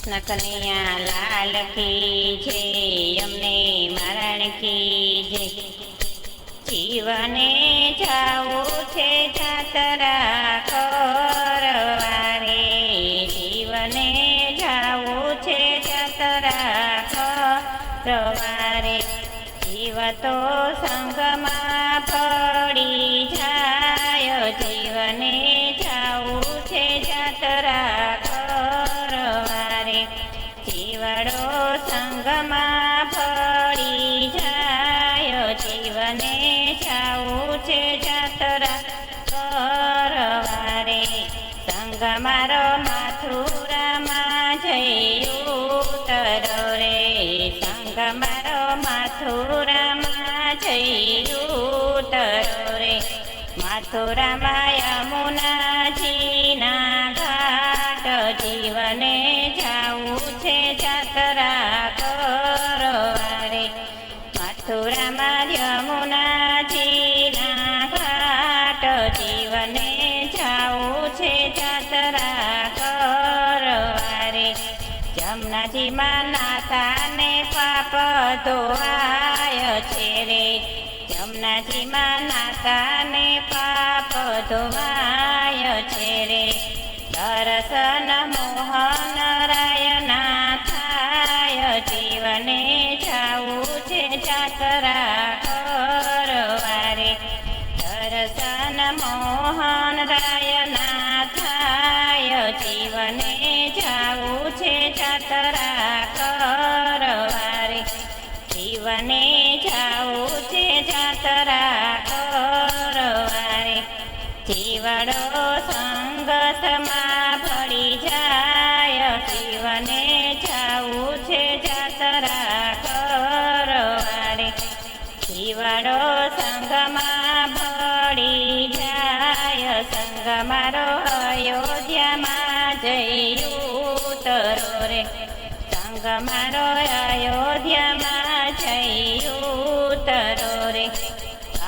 કૃષ્ણ કનૈયા લાલ કી જય, અમને મરણ કી જય। જીવને જાવું છે જાતરા કરવા રે, જીવને જાવું છે જાતરા કરવા રે। જીવ તો સંગમાં પડી જાય, જીવને જાવું છે જાતરા કરવા રે। જીવડો સંગમાં પડી જાય, જીવને જાવું છે જાતરા કરવા રે। સંગ મારો મથુરામાં જઈ ઉતરો રે, સંગ મારો મથુરામાં જઈ ઉતરો રે। મથુરામાં યમુનાજીના ઘાટ, જીવને જાવું છે જાતરા કરવા રે। મથુરામાં યમુનાજીના ઘાટ, જીવને જાવું છે જાતરા કરવા રે। જમનાજીમાં નાતાને પાપ ધોવાય છે રે, જમનાજીમાં નાતાને પાપ ધોવાય છે રે। દર્શન મોહન રાયના થાય, જીવને જાવું છે જાતરા કરવા રે। દર્શન મોહન રાયના થાય, જીવને જાવું છે જાતરા કરવા રે। જીવને જાવું છે જાતરા કરવા રે। જીવડો સંગતમાં પડી જાય, જીવને જાવું છે જાતરા કરવા રે। જીવડો સંગમાં પડી જાય, સંગ મારો અયોધ્યામાં જઈ ઉતરો રે, સંગ મારો અયોધ્યામાં જઈ ઉતરો રે।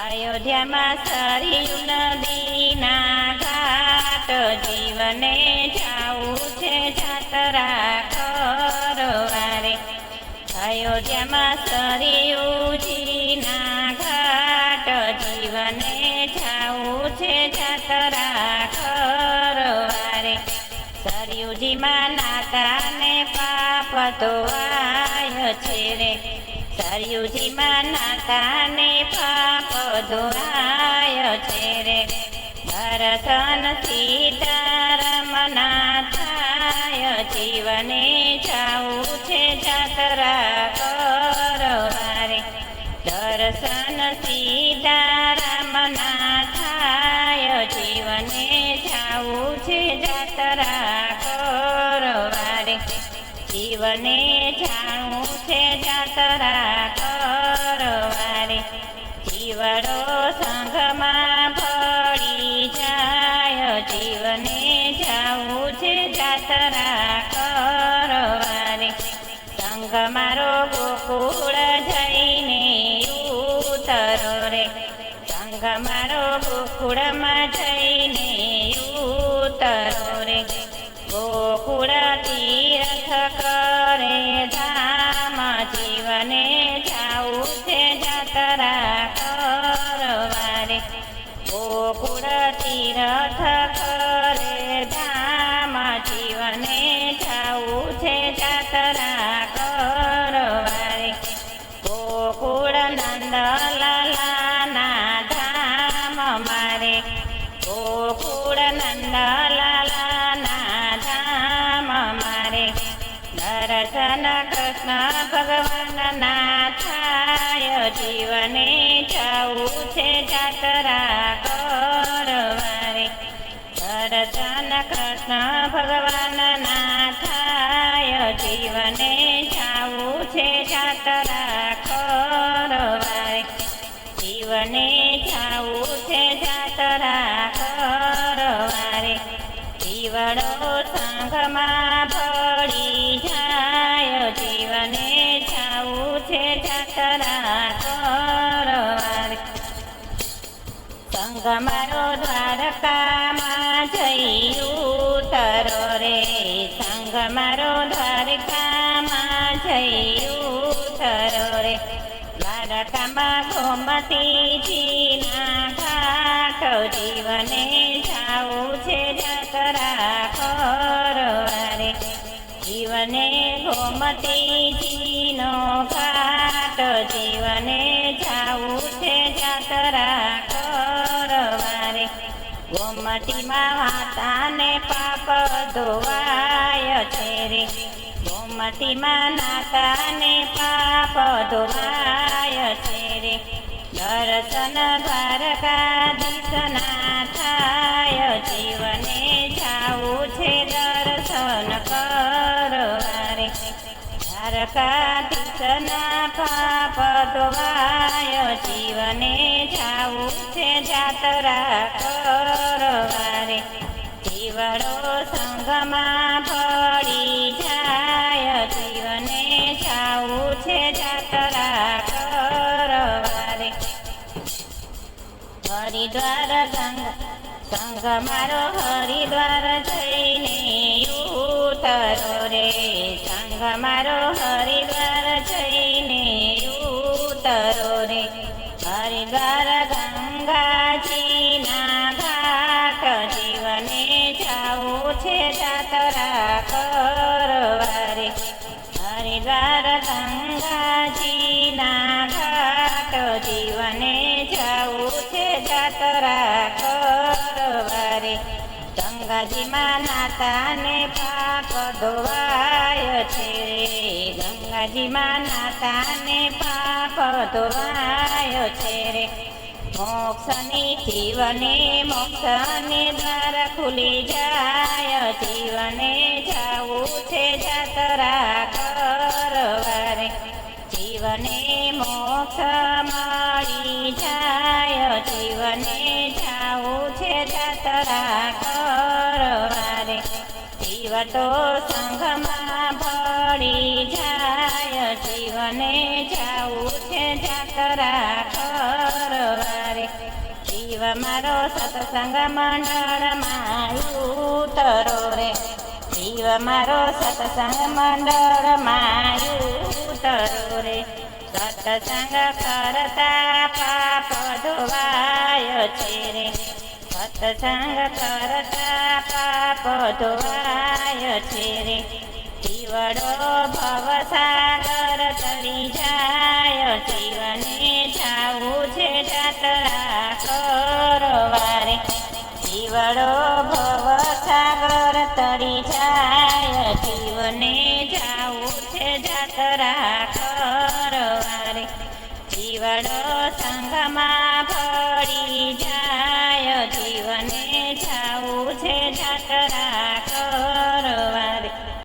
અયોધ્યામાં સરયુ નદીના ઘાટ, જીવને જાવું છે જાતરા કરવા રે। અયોધ્યામાં સરયુજીના ઘાટ, જીવને જાવું છે જાતરા કરવા રે। સરયુજીમાં નાતાને પાપ ધોવાય છે રે, સરયુજીમાં નાતાને પાપ ધોવાય છે રે। દર્શન સીતારામના થાય, જીવને જાવું છે જાતરા કરવા રે। દર્શન સીતારામના થાય, જીવને જાવું છે જાતરા કરવા રે। જીવને જાણવું છે જાતરા કરવા રે। જીવડો સંગમાં પડી જાય, જીવને જાવું છે જાતરા કરવા રે। સંગ મારો ગોકુળ જઈને ઉતરો રે, સંગ મારો ગોકુળમાં જઈને ઉતરો રે। ગોકુળ તીર્થ કરે ધામ, જીવને જાવું છે જાતરા કરવા રે। ગોકુળ તીર્થ કરે ધામ, જીવને જાવું છે જાતરા કરવા રે। ગોકુળ નંદલાલાના ધામ મારે, ગોકુળ નંદલાલાના ધામ મારે। દર્શન કૃષ્ણ ભગવાનના થાય, જીવને જાવું છે જાતરા કરવા રે। દર્શન કૃષ્ણ ભગવાનના થાય, જીવને જાવું છે જાતરા કરવા રે। જીવને જાવું છે જાતરા કરવા રે। જીવડો સંગમાં પડી જાય, જીવને જાવું છે જાતરા કરવા રે। સંગ મારો દ્વારકામાં જઈ ઉતરો રે, સંગ સંગ મારો દ્વારકામાં જયું થરો રે દ્વારકામાં ગોમતીજીના ઘાટ જીવને જાવું છે જાત્રા કરવા રે જીવને ગોમતીજીનો ઘાટ જીવને જાવું છે જાત્રા કરવા રે ગોમતીમાં માતાને પાપ ધોવાય છે રે ગોમતીમાં નાતાને પાપ ધોવાય છે રે દર્શન દ્વારકાધીશના થાય જીવને જાવું છે દર્શન કરવા રે દ્વારકાધીશના પાપ ધોવાય જીવને જાવું છે જાત્રા કરવા રે જીવડો સંગમાં પડી જાય જીવને જાવું છે જાત્રા કરવા રે હરિદ્વાર સંગ મારો હરિદ્વાર જઈને ઉતરો રે સંગ મારો હરિદ્વાર જઈને ઉતરો રે હરિદ્વાર ગંગાજીના ઘાટ જીવને જાવું છે જાત્રા કરવા રે હરિદ્વાર ગંગાજીના ઘાટ જીવને જાવું છે જાત્રા કરવા રે ગંગાજીમાં નાતાને પાપ ધોવાય છે રે ગંગાજીમાં નાતાને પાપ ધોવાય છે રે મોક્ષની જીવને મોક્ષને દ્વાર ખુલી જાય જીવને જાવું છે જાત્રા કરવા રે જીવને મોક્ષ મળી જાય જીવને જાવું છે જાત્રા કરવા રે જીવ તો સંઘમાં ભળી જાય જીવને જાવું છે જાત્રા કરવા રે જીવ મારો સત્સંગ મંડળમાં ઉતરો રે જીવ મારો સત્સંગ મંડળમાં ઉતરો રે સત્સંગ કરતા પાપ ધોવાય છે રે સત્સંગ કરતા પાપ ધોવાય છે રે જીવડો ભવસાગર તરી જાય જીવને જાવું છે જાત્રા કરવા રે જીવડો ભવસાગર તરી જાય જીવને જાવું છે જાત્રા કરવા રે જીવડો સંગમાં ભળી જાય જીવને જાવું છે જાત્રા